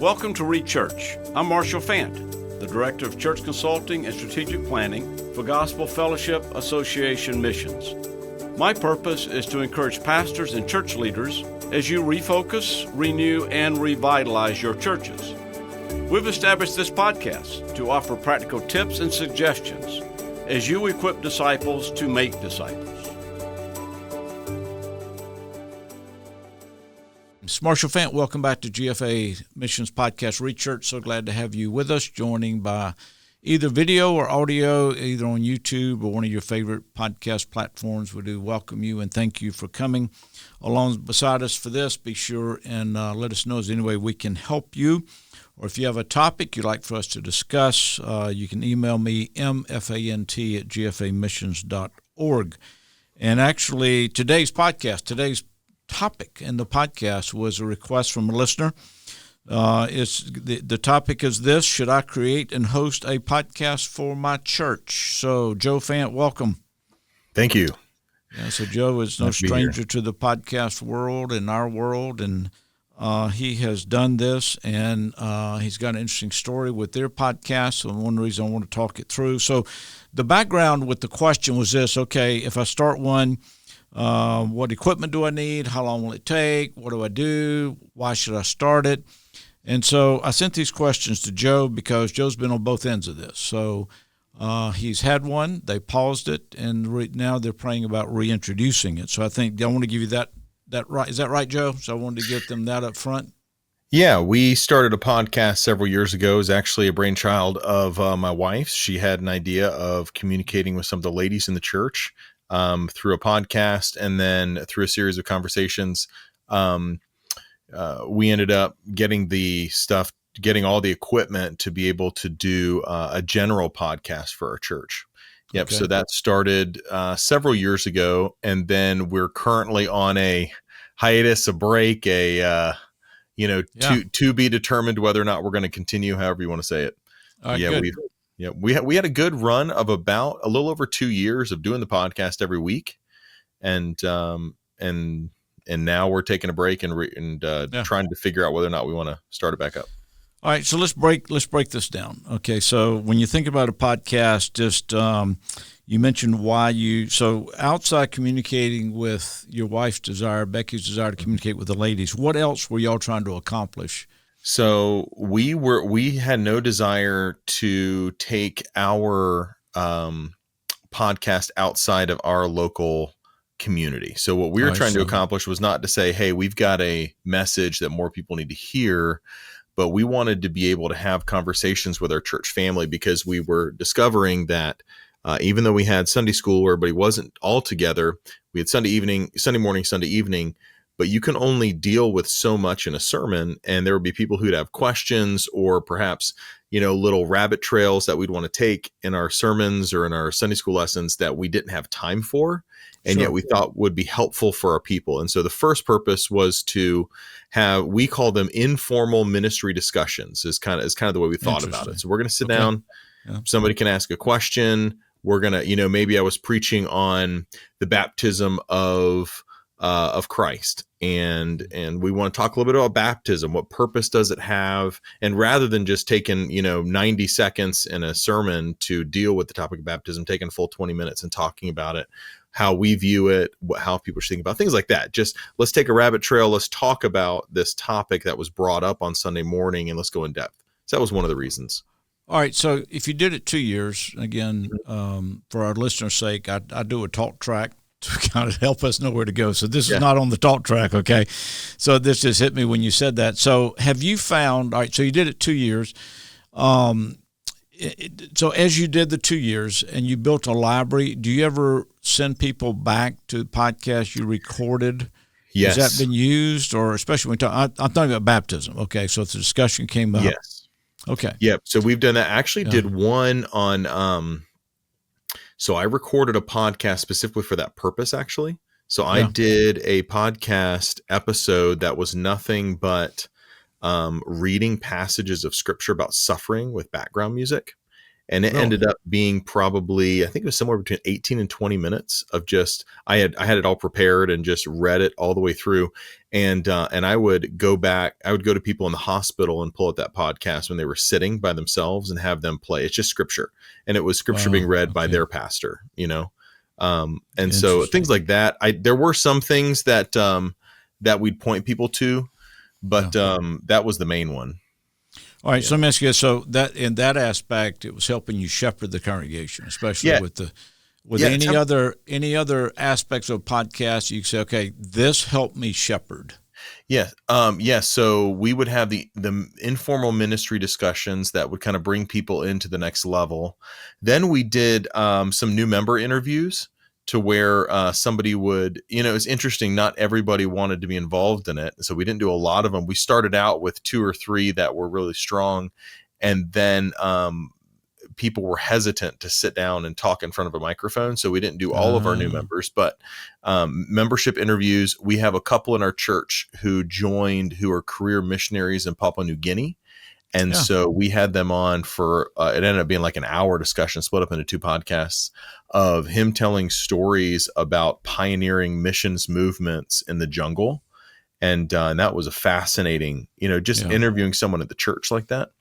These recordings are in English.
Welcome to Reach Church. I'm Marshall Fant, the Director of Church Consulting and Strategic Planning for Gospel Fellowship Association Missions. My purpose is to encourage pastors and church leaders as you refocus, renew, and revitalize your churches. We've established this podcast to offer practical tips and suggestions as you equip disciples to make disciples. It's Marshall Fant. Welcome back to GFA Missions Podcast Reach Church. So glad to have you with us, joining by either video or audio, either on YouTube or one of your favorite podcast platforms. We do welcome you and thank you for coming along beside us for this. Be sure and let us know if there's any way we can help you. Or if you have a topic you'd like for us to discuss, you can email me, mfant@gfamissions.org. And actually, today's topic in the podcast was a request from a listener. The topic is this: should I create and host a podcast for my church? So, Joe Fant, welcome. Thank you. Yeah, so Joe is no stranger to the podcast world and our world, and he has done this, and he's got an interesting story with their podcast, so one reason I want to talk it through. So the background with the question was this: okay, if I start one, what equipment do I need? How long will it take? What do I do? Why should I start it? And so I sent these questions to Joe because Joe's been on both ends of this. So he's had one, they paused it, and now they're praying about reintroducing it. So I think I want to give you that right. Is that right, Joe? So I wanted to get them that up front. Yeah, we started a podcast several years ago. It was actually a brainchild of my wife's. She had an idea of communicating with some of the ladies in the church through a podcast, and then through a series of conversations, we ended up getting all the equipment to be able to do a general podcast for our church. Yep. Okay. So that started several years ago, and then we're currently on a hiatus, a break, to be determined whether or not we're going to continue. However you want to say it. We had a good run of about a little over 2 years of doing the podcast every week, and now we're taking a break and trying to figure out whether or not we want to start it back up. All right, so let's break this down. Okay, so when you think about a podcast, just you mentioned so outside communicating with your wife's desire, Becky's desire to communicate with the ladies, what else were y'all trying to accomplish? So we had no desire to take our podcast outside of our local community. So what we were trying to accomplish was not to say, hey, we've got a message that more people need to hear, but we wanted to be able to have conversations with our church family, because we were discovering that even though we had Sunday school where everybody wasn't all together, we had Sunday morning, Sunday evening, but you can only deal with so much in a sermon, and there would be people who'd have questions or perhaps, little rabbit trails that we'd want to take in our sermons or in our Sunday school lessons that we didn't have time for, and yet we thought would be helpful for our people. And so the first purpose was to we call them informal ministry discussions, is kind of the way we thought about it. So we're going to sit down, somebody can ask a question. We're going to, maybe I was preaching on the baptism of Christ, and we want to talk a little bit about baptism. What purpose does it have? And rather than just taking 90 seconds in a sermon to deal with the topic of baptism, taking a full 20 minutes and talking about it, how we view it, how people should think about things like that. Just let's take a rabbit trail. Let's talk about this topic that was brought up on Sunday morning, and let's go in depth. So that was one of the reasons. All right. So if you did it 2 years, again, for our listeners' sake, I do a talk track to kind of help us know where to go. So this is not on the talk track, okay? So this just hit me when you said that. So have you found, all right, so you did it 2 years. So as you did the 2 years and you built a library, do you ever send people back to podcasts you recorded? Yes. Has that been used, or especially when I'm talking about baptism, okay? So if the discussion came up. Yes. Okay. Yep. So we've done that. I actually did one on so I recorded a podcast specifically for that purpose, actually. So I did a podcast episode that was nothing but reading passages of scripture about suffering with background music. And it ended up being probably, I think it was somewhere between 18 and 20 minutes of just, I had it all prepared and just read it all the way through. And I would go to people in the hospital and pull out that podcast when they were sitting by themselves and have them play. It's just scripture. And it was scripture being read by their pastor, and so things like that. There were some things that we'd point people to, but that was the main one. All right, so let me ask you. So that in that aspect, it was helping you shepherd the congregation, especially with any other aspects of podcasts. You say, okay, this helped me shepherd. Yeah. So we would have the informal ministry discussions that would kind of bring people into the next level. Then we did some new member interviews to where somebody would, it's interesting. Not everybody wanted to be involved in it. So we didn't do a lot of them. We started out with 2 or 3 that were really strong. And then people were hesitant to sit down and talk in front of a microphone. So we didn't do all of our new members, but membership interviews. We have a couple in our church who are career missionaries in Papua New Guinea. And so we had them on for, it ended up being like an hour discussion split up into 2 podcasts of him telling stories about pioneering missions movements in the jungle. And that was a fascinating, interviewing someone at the church like that.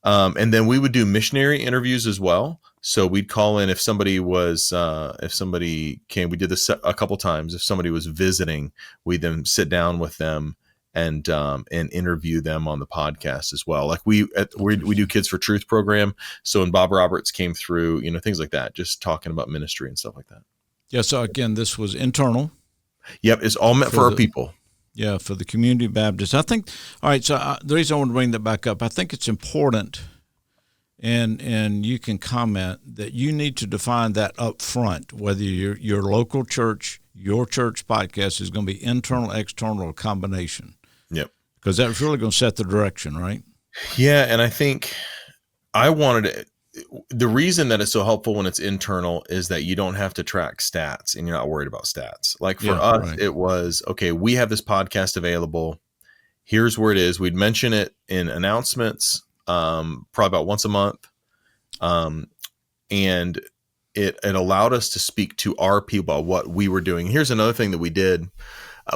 And then we would do missionary interviews as well. So we'd call in if somebody came, we did this a couple times. If somebody was visiting, we'd then sit down with them and interview them on the podcast as well. Like we do Kids for Truth program. So when Bob Roberts came through, things like that, just talking about ministry and stuff like that. Yeah. So again, this was internal. Yep. It's all meant for our people. Yeah. For the community Baptists. I think, all right. So the reason I want to bring that back up, I think it's important, and you can comment that you need to define that up front, whether your local church, your church podcast is going to be internal, external, or combination. Yep. Because that's really going to set the direction, right? Yeah. And I think the reason that it's so helpful when it's internal is that you don't have to track stats and you're not worried about stats. Like for us, It was, okay, we have this podcast available. Here's where it is. We'd mention it in announcements, probably about once a month. And it allowed us to speak to our people about what we were doing. Here's another thing that we did.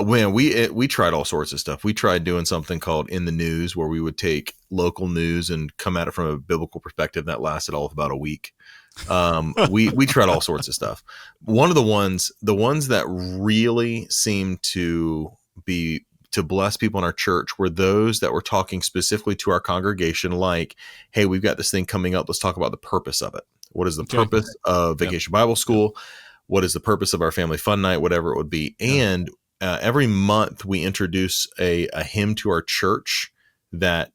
When we tried all sorts of stuff. We tried doing something called In the News, where we would take local news and come at it from a biblical perspective. That lasted all of about a week. We tried all sorts of stuff. One of the ones that really seemed to bless people in our church were those that were talking specifically to our congregation, like, hey, we've got this thing coming up. Let's talk about the purpose of it. What is the purpose of Vacation Bible School? What is the purpose of our family fun night, whatever it would be? And every month we introduce a hymn to our church that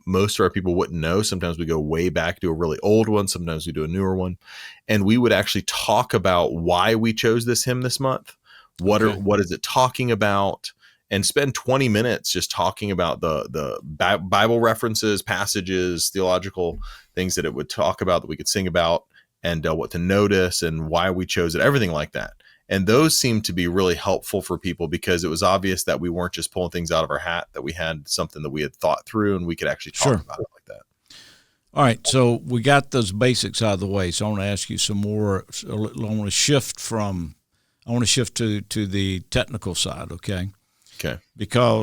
most of our people wouldn't know. Sometimes we go way back, do a really old one. Sometimes we do a newer one. And we would actually talk about why we chose this hymn this month. What is it talking about? And spend 20 minutes just talking about the Bible references, passages, theological things that it would talk about that we could sing about, and what to notice and why we chose it, everything like that. And those seemed to be really helpful for people because it was obvious that we weren't just pulling things out of our hat, that we had something that we had thought through and we could actually talk about it like that. All right. So we got those basics out of the way. So I want to ask you some more. I want to shift to the technical side. Okay. Okay.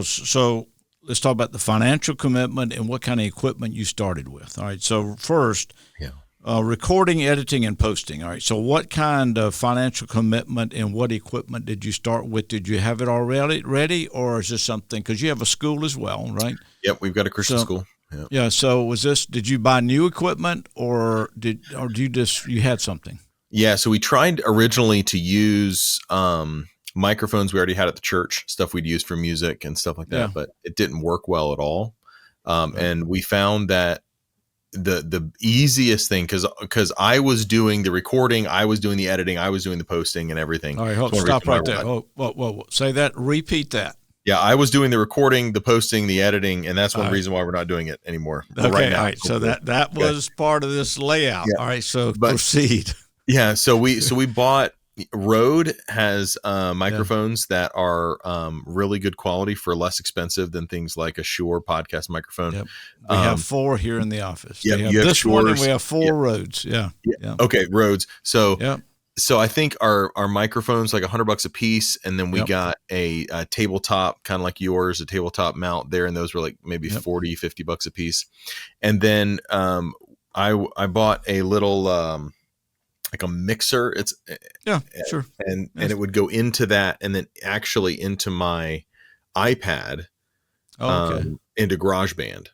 So let's talk about the financial commitment and what kind of equipment you started with. All right. So first, recording, editing, and posting. All right. So what kind of financial commitment and what equipment did you start with? Did you have it already ready, or is this something, because you have a school as well, right? Yep. We've got a Christian school. Yep. Yeah. So did you buy new equipment or you had something? Yeah. So we tried originally to use, microphones we already had at the church, stuff we'd use for music and stuff like that, but it didn't work well at all. And we found that the easiest thing, because I was doing the recording, I was doing the editing, I was doing the posting and everything. All right, stop right there. Whoa. Say that, repeat that. Yeah, I was doing the recording, the posting, the editing, and that's one reason why we're not doing it anymore. Okay, right now. All right. So that was part of this layout. Yeah. All right, so proceed. Yeah, so we bought Rode has microphones that are really good quality for less expensive than things like a Shure podcast microphone. Yep. We have 4 here in the office. Yep, They have you have this one, and we Shures. have 4 Rodes. Yeah. Yeah. Okay, Rodes. So Yep. so I think our microphones like $100 a piece, and then we Yep. got a tabletop, kind of like yours, a tabletop mount there, and those were like maybe Yep. $40-$50 a piece. And then I bought a little like a mixer. It's Yeah, sure. and it would go into that, and then actually into my iPad, into GarageBand.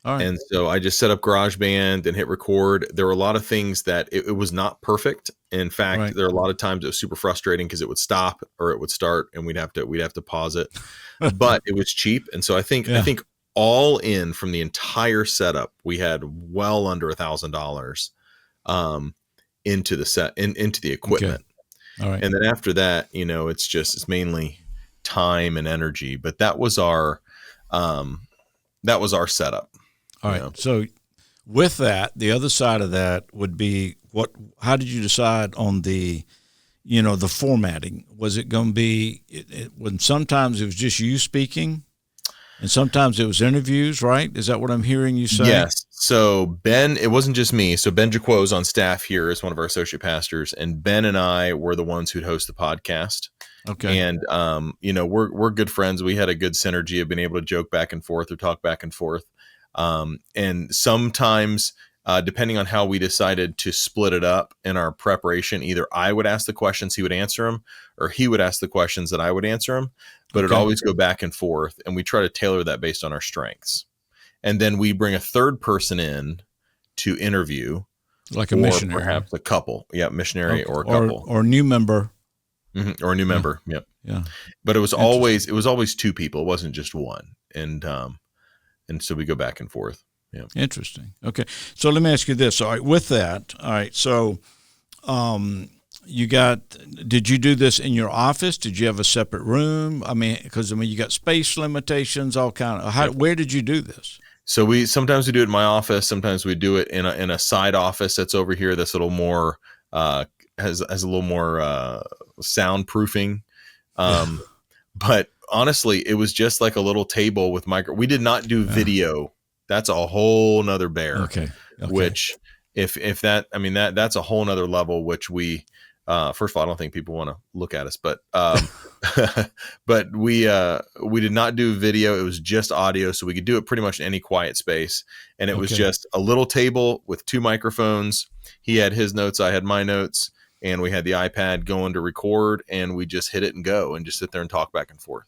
All right. And so I just set up GarageBand and hit record. There were a lot of things that it was not perfect. In fact, there are a lot of times it was super frustrating because it would stop or it would start, and we'd have to pause it. But it was cheap, and so I think all in from the entire setup, we had well under $1,000 into the into the equipment. Okay. All right. And then after that, it's mainly time and energy. But that was our setup. All right. So with that, the other side of that would be how did you decide on the formatting? Was it going to be when sometimes it was just you speaking and sometimes it was interviews, right? Is that what I'm hearing you say? Yes. So Ben, it wasn't just me. So Ben Jaquot is on staff here as one of our associate pastors, and Ben and I were the ones who'd host the podcast. Okay. And, we're good friends. We had a good synergy of being able to joke back and forth or talk back and forth. And sometimes, depending on how we decided to split it up in our preparation, either I would ask the questions, he would answer them, or he would ask the questions that I would answer them. But it'd always go back and forth, and we try to tailor that based on our strengths. And then we bring a third person in to interview, like a missionary, perhaps a couple. Yeah, missionary or a couple, or a new member, or a new member. Yep. Yeah. But it was always 2 people. It wasn't just one, and so we go back and forth. Yeah. Interesting. Okay. So let me ask you this. All right. With that, all right. So, did you do this in your office? Did you have a separate room? Because you got space limitations, all kind of. Where did you do this? So sometimes we do it in my office. Sometimes we do it in a side office that's over here. That's a little more has a little more soundproofing. But honestly, it was just like a little table with micro. We did not do video. That's a whole nother bear. Okay. Which if that's a whole nother level, which we, first of all, I don't think people want to look at us, but, but we did not do video. It was just audio. So we could do it pretty much in any quiet space. And it was just a little table with 2 microphones. He had his notes. I had my notes, and we had the iPad going to record, and we just hit it and go and just sit there and talk back and forth.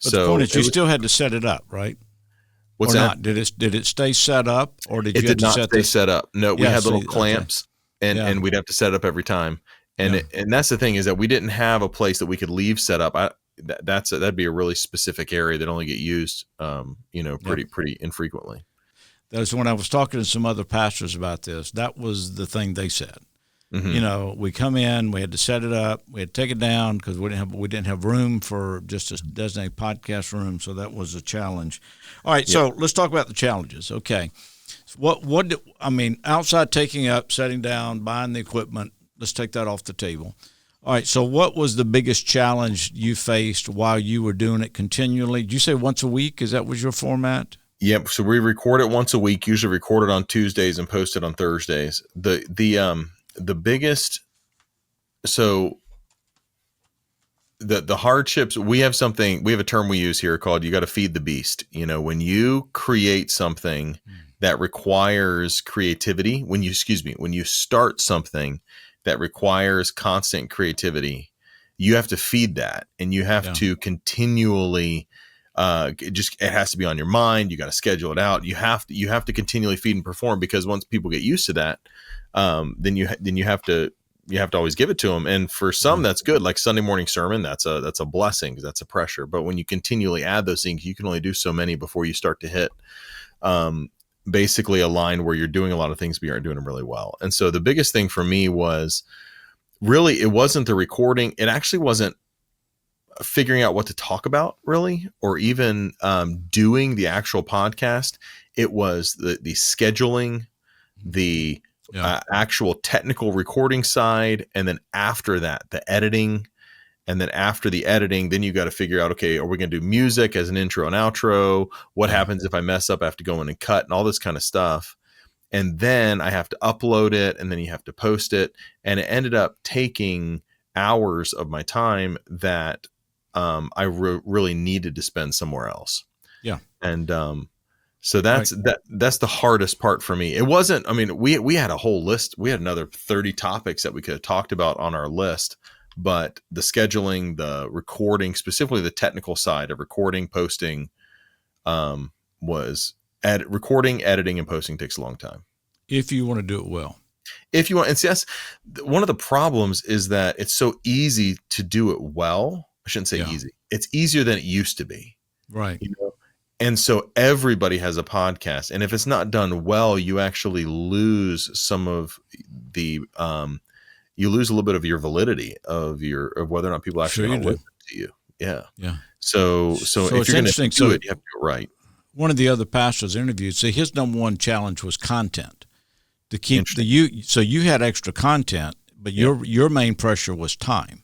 But the point is, you still had to set it up, right? What's or that? Not? Did it stay set up, or did you did not stay set up? No, we had little clamps, and we'd have to set it up every time. And and that's the thing, is that we didn't have a place that we could leave set up. That'd be a really specific area that only get used, pretty infrequently. That's when I was talking to some other pastors about this. That was the thing they said. Mm-hmm. We come in, we had to set it up, we had to take it down because we didn't have room for just a designated podcast room. So that was a challenge. All right, so let's talk about the challenges. Okay, outside taking up, setting down, buying the equipment. Let's take that off the table. All right, so what was the biggest challenge you faced while you were doing it continually? Did you say once a week? Was your format? Yep. So we record it once a week, usually record it on Tuesdays and post it on Thursdays. The biggest, so the hardships, we have a term we use here called, you got to feed the beast. When you create something that requires creativity, when you start something that requires constant creativity, you have to feed that, and you have to continually, it has to be on your mind. You got to schedule it out. You have to continually feed and perform, because once people get used to that, then you have to always give it to them. And for some, that's good. Like Sunday morning sermon, that's a blessing, because that's a pressure. But when you continually add those things, you can only do so many before you start to hit, basically a line where you're doing a lot of things, but you aren't doing them really well. And so the biggest thing for me was really, it wasn't the recording. It actually wasn't figuring out what to talk about, really, or even doing the actual podcast. It was the scheduling, the actual technical recording side, and then after that, the editing. And then after the editing, then you got to figure out, okay, are we going to do music as an intro and outro? What happens if I mess up? I have to go in and cut and all this kind of stuff. And then I have to upload it, and then you have to post it. And it ended up taking hours of my time that I really needed to spend somewhere else. Yeah. And so that's the hardest part for me. It wasn't, I mean, we had a whole list. We had another 30 topics that we could have talked about on our list. But the scheduling, the recording, specifically the technical side of recording, posting, recording, editing, and posting takes a long time. If you want to do it well. If you want, and see, that's one of the problems is that it's so easy to do it well. I shouldn't say easy. It's easier than it used to be. Right. You know? And so everybody has a podcast. And if it's not done well, you actually lose some of the, you lose a little bit of your validity of whether or not people actually listen to you. Yeah. Yeah. So if you're going to do it, you have to do it right. One of the other pastors interviewed said his number one challenge was content. To keep so you had extra content, but your main pressure was time.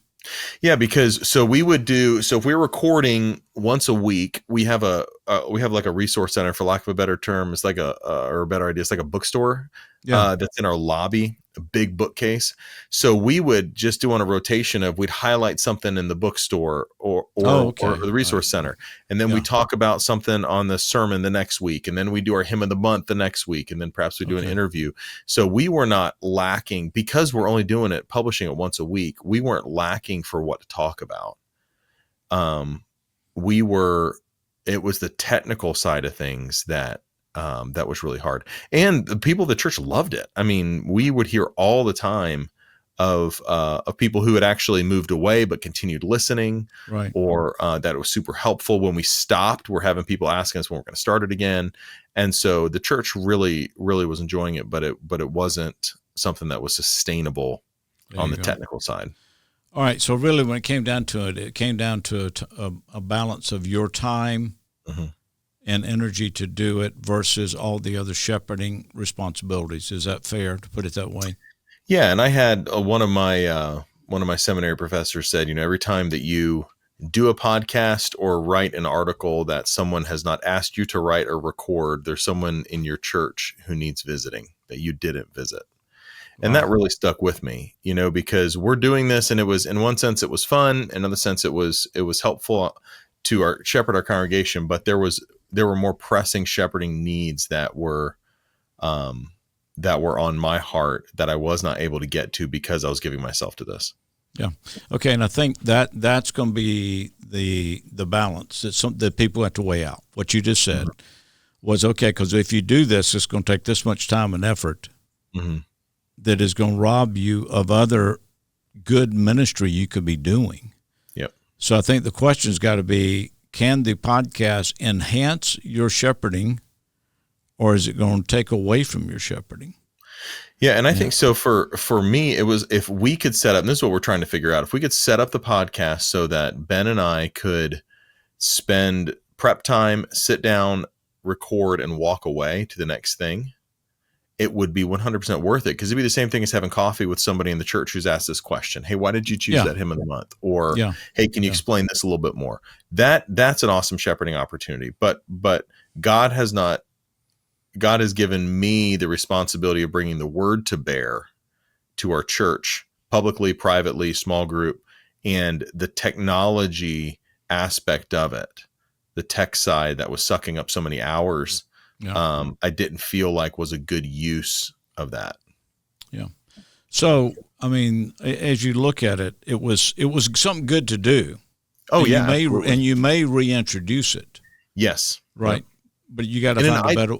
Yeah, because if we're recording once a week, we have like a resource center, for lack of a better term. It's like or a better idea. It's like a bookstore that's in our lobby, a big bookcase. So we would just do on a rotation of, we'd highlight something in the bookstore or the resource center. And then we talk about something on the sermon the next week. And then we do our hymn of the month the next week. And then perhaps we do an interview. So we were not lacking, because we're only publishing it once a week. We weren't lacking for what to talk about. It was the technical side of things that was really hard. And the people of the church loved it. I mean, we would hear all the time of people who had actually moved away but continued listening, right? Or that it was super helpful when we stopped. We're having people asking us when we're going to start it again. And so the church really, really was enjoying it, but it wasn't something that was sustainable on the technical side. All right. So really, when it came down to it, it came down to a balance of your time and energy to do it versus all the other shepherding responsibilities. Is that fair to put it that way? Yeah. And I had one of my seminary professors said, every time that you do a podcast or write an article that someone has not asked you to write or record, there's someone in your church who needs visiting that you didn't visit. And that really stuck with me, because we're doing this, and it was, in one sense, it was fun. In another sense, it was helpful to shepherd our congregation, but there were more pressing shepherding needs that were on my heart that I was not able to get to because I was giving myself to this. Yeah. Okay. And I think that's going to be the balance that people have to weigh out. What you just said was, okay, because if you do this, it's going to take this much time and effort. That is going to rob you of other good ministry you could be doing. Yep. So I think the question's got to be, can the podcast enhance your shepherding, or is it going to take away from your shepherding? Yeah, and I think so for me, it was, if we could set up, and this is what we're trying to figure out, if we could set up the podcast so that Ben and I could spend prep time, sit down, record, and walk away to the next thing, it would be 100% worth it, because it'd be the same thing as having coffee with somebody in the church who's asked this question. Hey, why did you choose that hymn of the month? Or, hey, can you explain this a little bit more? That's an awesome shepherding opportunity. But God has given me the responsibility of bringing the word to bear to our church, publicly, privately, small group, and the technology aspect of it, the tech side that was sucking up so many hours. I didn't feel like was a good use of that. Yeah. So, I mean, as you look at it, it was something good to do. Oh, and you may reintroduce it. Yes. Right. Yep. But you got to find a better.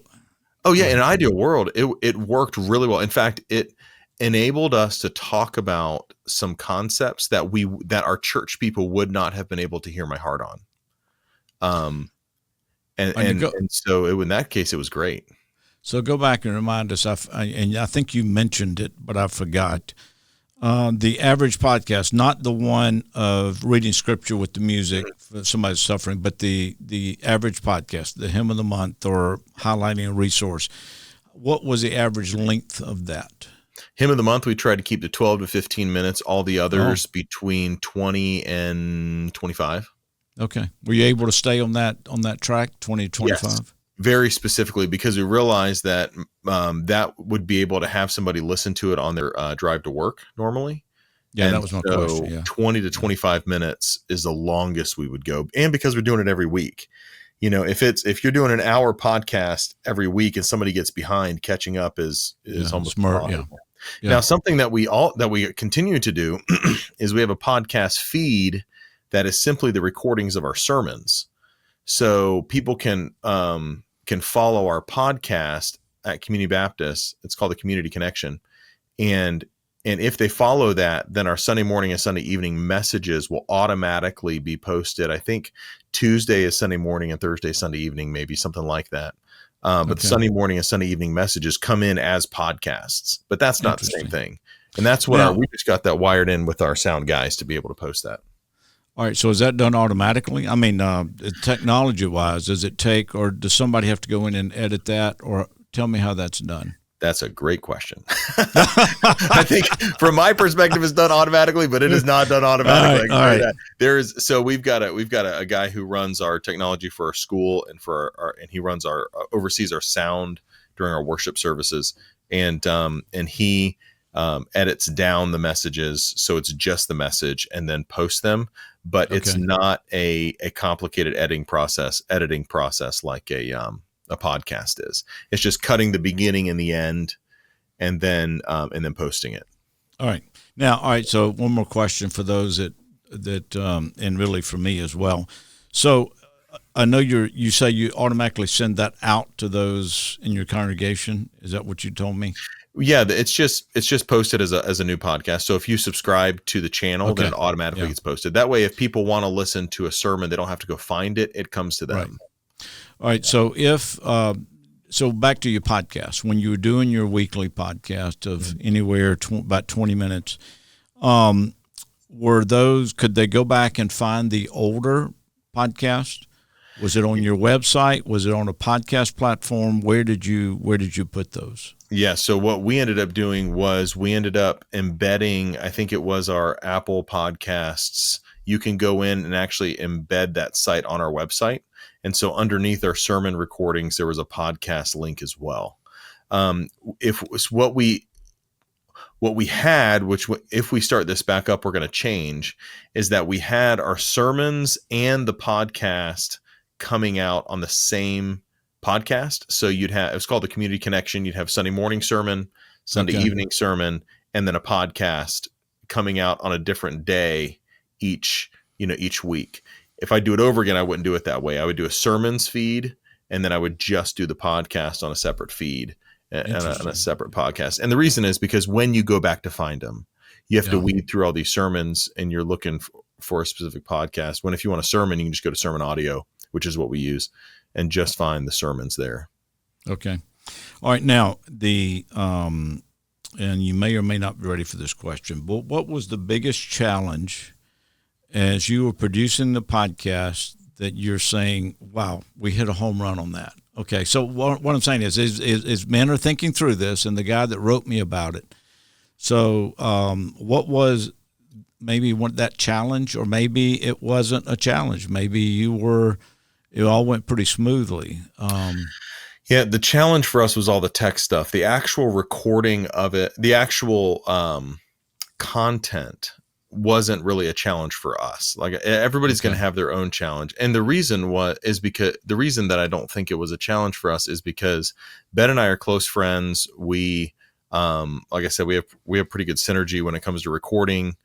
Oh yeah. In an ideal world, it worked really well. In fact, it enabled us to talk about some concepts that our church people would not have been able to hear my heart on. And so in that case, it was great. So go back and remind us, and I think you mentioned it, but I forgot. The average podcast, not the one of reading scripture with the music for somebody's suffering, but the average podcast, the hymn of the month or highlighting a resource. what was the average length of that? Hymn of the month, we tried to keep to 12 to 15 minutes. All the others between 20 and 25. Okay. Were you able to stay on that track, 20 to 25? Yes, very specifically, because we realized that that would be able to have somebody listen to it on their drive to work normally. Yeah, and that was my question. Yeah. 20 to 25 minutes is the longest we would go. And because we're doing it every week, if you're doing an hour podcast every week and somebody gets behind, catching up is almost impossible. Yeah. Now, something that we continue to do is we have a podcast feed that is simply the recordings of our sermons. So people can follow our podcast at Community Baptist. It's called the Community Connection. And if they follow that, then our Sunday morning and Sunday evening messages will automatically be posted. I think Tuesday is Sunday morning and Thursday is Sunday evening, maybe something like that. But the Sunday morning and Sunday evening messages come in as podcasts, but that's not the same thing. And that's what we just got that wired in with our sound guys to be able to post that. All right. So is that done automatically? I mean, technology wise, does it take, or does somebody have to go in and edit that, or tell me how that's done? That's a great question. I think from my perspective, it's done automatically, but it is not done automatically. All right. So we've got a guy who runs our technology for our school and and he runs oversees our sound during our worship services. And he edits down the messages. So it's just the message and then posts them, but it's not a complicated editing process like a podcast is. It's just cutting the beginning and the end and then posting it. All right. So one more question for those that and really for me as well. So I know you say you automatically send that out to those in your congregation. Is that what you told me? Yeah, it's just posted as a new podcast. So if you subscribe to the channel, then it automatically gets posted. That way, if people want to listen to a sermon, they don't have to go find it. It comes to them. Right. All right. So so back to your podcast, when you were doing your weekly podcast of anywhere about 20 minutes, could they go back and find the older podcast? Was it on your website? Was it on a podcast platform? Where did you put those? Yeah. So what we ended up doing was we ended up embedding, I think it was our Apple Podcasts. You can go in and actually embed that site on our website. And so underneath our sermon recordings, there was a podcast link as well. What we had, which if we start this back up, we're going to change, is that we had our sermons and the podcast coming out on the same podcast. So it's called the Community Connection. You'd have Sunday morning sermon, Sunday evening sermon, and then a podcast coming out on a different day each week. If I do it over again, I wouldn't do it that way. I would do a sermons feed, and then I would just do the podcast on a separate feed and a separate podcast. And the reason is because when you go back to find them, you have to weed through all these sermons, and you're looking for a specific podcast. When if you want a sermon, you can just go to Sermon Audio, which is what we use, and just find the sermons there. Okay. All right. Now, and you may or may not be ready for this question, but what was the biggest challenge as you were producing the podcast that you're saying, wow, we hit a home run on that? Okay. So what I'm saying is men are thinking through this, and the guy that wrote me about it. So what was maybe that challenge, or maybe it wasn't a challenge? Maybe it all went pretty smoothly. Yeah, the challenge for us was all the tech stuff, the actual recording of it, the actual content wasn't really a challenge for us. Like everybody's going to have their own challenge. And the reason that I don't think it was a challenge for us is because Ben and I are close friends. We, like I said, we have pretty good synergy when it comes to recording.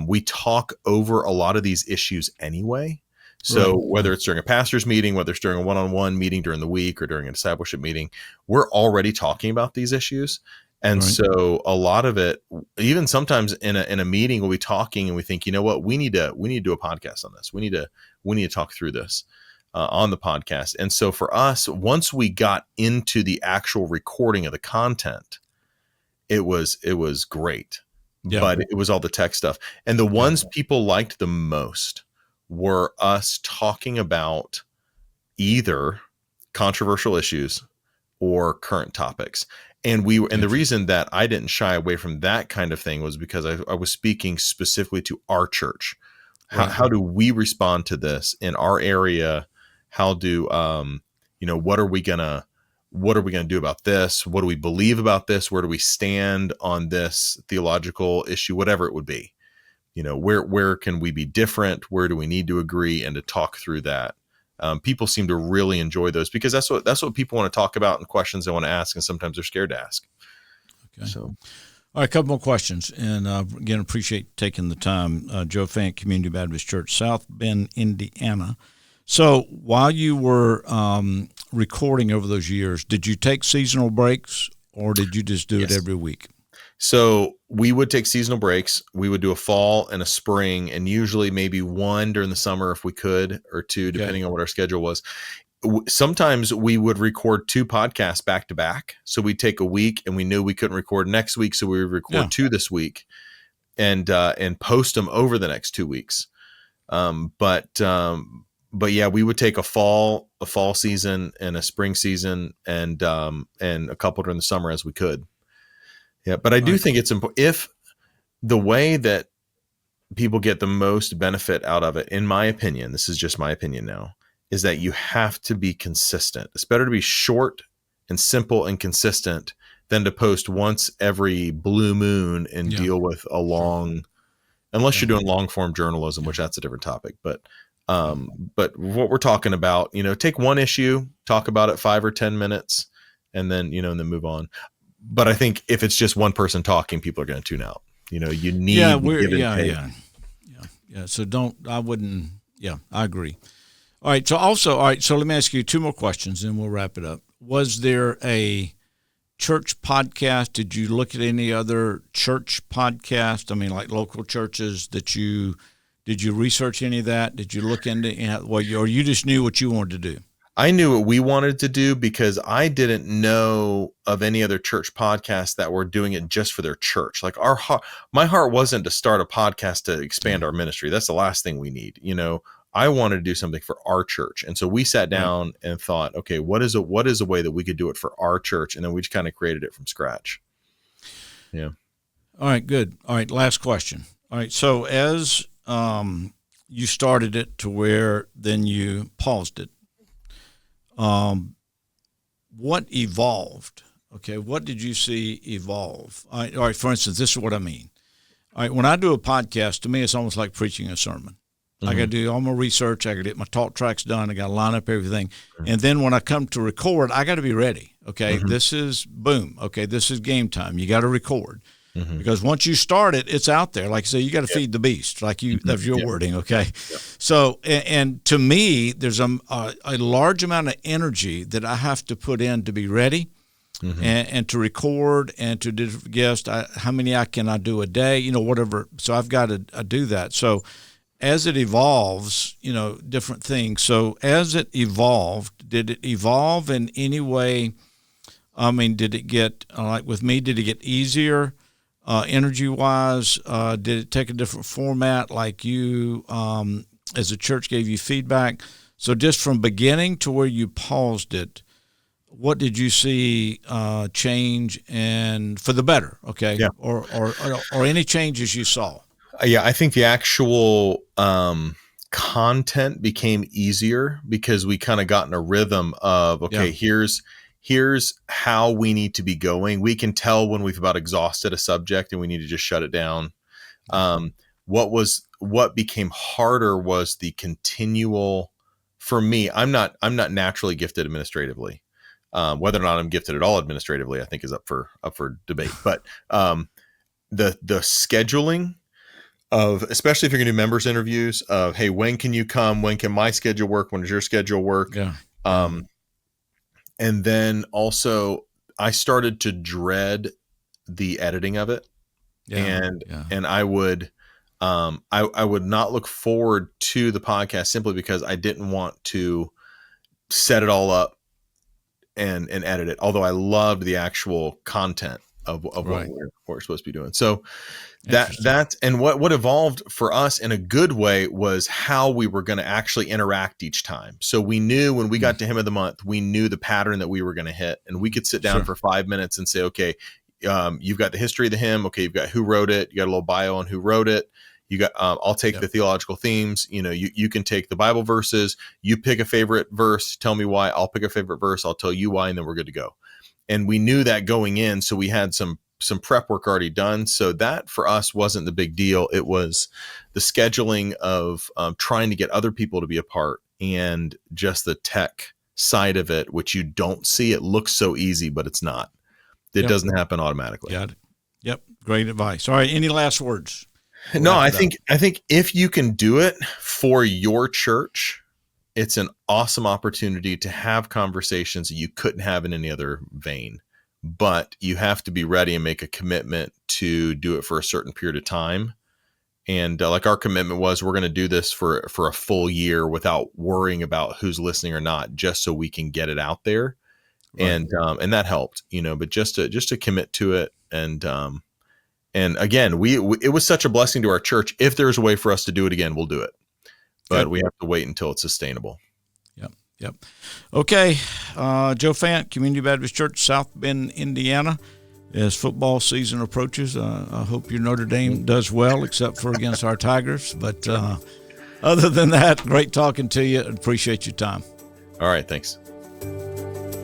We talk over a lot of these issues anyway. So whether it's during a pastor's meeting, whether it's during a one-on-one meeting during the week or during a discipleship meeting, we're already talking about these issues. And so a lot of it, even sometimes in a meeting, we'll be talking and we think, you know what, we need to do a podcast on this. We need to talk through this on the podcast. And so for us, once we got into the actual recording of the content, it was great, but it was all the tech stuff. And the ones people liked the most were us talking about either controversial issues or current topics. And the reason that I didn't shy away from that kind of thing was because I was speaking specifically to our church. How do we respond to this in our area? How do, what are we gonna do about this? What do we believe about this? Where do we stand on this theological issue, whatever it would be? Where can we be different? Where do we need to agree, and to talk through that? People seem to really enjoy those because that's what people want to talk about and questions they want to ask, and sometimes they're scared to ask. Okay. So, all right, a couple more questions, and again, appreciate taking the time. Joe Fant, Community Baptist Church, South Bend, Indiana. So, while you were recording over those years, did you take seasonal breaks, or did you just do it every week? So we would take seasonal breaks. We would do a fall and a spring, and usually maybe one during the summer if we could, or two, depending on what our schedule was. Sometimes we would record 2 podcasts back to back. So we'd take a week, and we knew we couldn't record next week, so we would record 2 this week, and post them over the next 2 weeks. But yeah, we would take a fall season and a spring season, and a couple during the summer as we could. Yeah, but I do think it's important. If the way that people get the most benefit out of it, in my opinion, this is just my opinion now, is that you have to be consistent. It's better to be short and simple and consistent than to post once every blue moon and deal with a long, unless you're doing long form journalism, which that's a different topic. But what we're talking about, take one issue, talk about it 5 or 10 minutes, and then move on. But I think if it's just one person talking, people are going to tune out. You need yeah. So I agree. All right. So let me ask you 2 more questions, and we'll wrap it up. Was there a church podcast? Did you look at any other church podcast? I mean, like local churches did you research any of that? Did you look into, or you just knew what you wanted to do? I knew what we wanted to do because I didn't know of any other church podcasts that were doing it just for their church. Like my heart wasn't to start a podcast to expand our ministry. That's the last thing we need. I wanted to do something for our church. And so we sat down and thought, okay, what is a way that we could do it for our church? And then we just kind of created it from scratch. Yeah. All right, good. All right. Last question. All right. So as you started it to where then you paused it, what evolved? Okay, what did you see evolve? All right, for instance, this is what I mean. All right, when I do a podcast, to me, it's almost like preaching a sermon. I got to do all my research. I got to get my talk tracks done. I got to line up everything. And then when I come to record, I got to be ready. Okay, this is boom. Okay, this is game time. You got to record. Because once you start it, it's out there. Like I say, you got to feed the beast. Like that's your wording. Okay. So, and to me, there's a large amount of energy that I have to put in to be ready, and to record and to do guests. How many can I do a day? Whatever. So I've got to do that. So as it evolves, different things. So as it evolved, did it evolve in any way? I mean, did it get like with me? Did it get easier? Energy-wise, did it take a different format like you, as a church, gave you feedback? So just from beginning to where you paused it, what did you see change and for the better, okay? Yeah. Or any changes you saw? Yeah, I think the actual content became easier because we kind of got in a rhythm of, okay, here's how we need to be going. We can tell when we've about exhausted a subject and we need to just shut it down. What became harder was the continual, for me, I'm not naturally gifted administratively. Whether or not I'm gifted at all administratively, I think is up for debate. But the scheduling of, especially if you're going to do members interviews of, hey, when can you come? When can my schedule work? When does your schedule work? Yeah. And then also I started to dread the editing of it. And I would not look forward to the podcast simply because I didn't want to set it all up and edit it. Although I loved the actual content. of what we're supposed to be doing. So that and what evolved for us in a good way was how we were going to actually interact each time. So we knew when we got to Hymn of the Month, we knew the pattern that we were going to hit, and we could sit down for 5 minutes and say, okay, you've got the history of the hymn. Okay, you've got who wrote it. You got a little bio on who wrote it. You got, I'll take the theological themes. You can take the Bible verses. You pick a favorite verse. Tell me why. I'll pick a favorite verse. I'll tell you why, and then we're good to go. And we knew that going in, so we had some prep work already done. So that for us wasn't the big deal. It was the scheduling of trying to get other people to be a part, and just the tech side of it, which you don't see. It looks so easy, but it's not. It doesn't happen automatically. Got it. Yep. Great advice. All right. Any last words? No, I think if you can do it for your church, it's an awesome opportunity to have conversations that you couldn't have in any other vein. But you have to be ready and make a commitment to do it for a certain period of time. And like our commitment was, we're going to do this for a full year without worrying about who's listening or not, just so we can get it out there. Right. And that helped, but just to commit to it. And again, it was such a blessing to our church. If there's a way for us to do it again, we'll do it. But we have to wait until it's sustainable. Yep. Okay. Joe Fant, Community Baptist Church, South Bend, Indiana. As football season approaches, I hope your Notre Dame does well, except for against our Tigers. But other than that, great talking to you. Appreciate your time. All right. Thanks.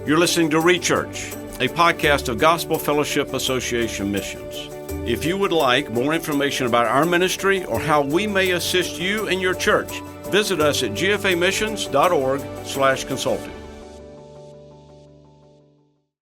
You're listening to ReChurch, a podcast of Gospel Fellowship Association Missions. If you would like more information about our ministry or how we may assist you and your church, visit us at gfamissions.org/consulting.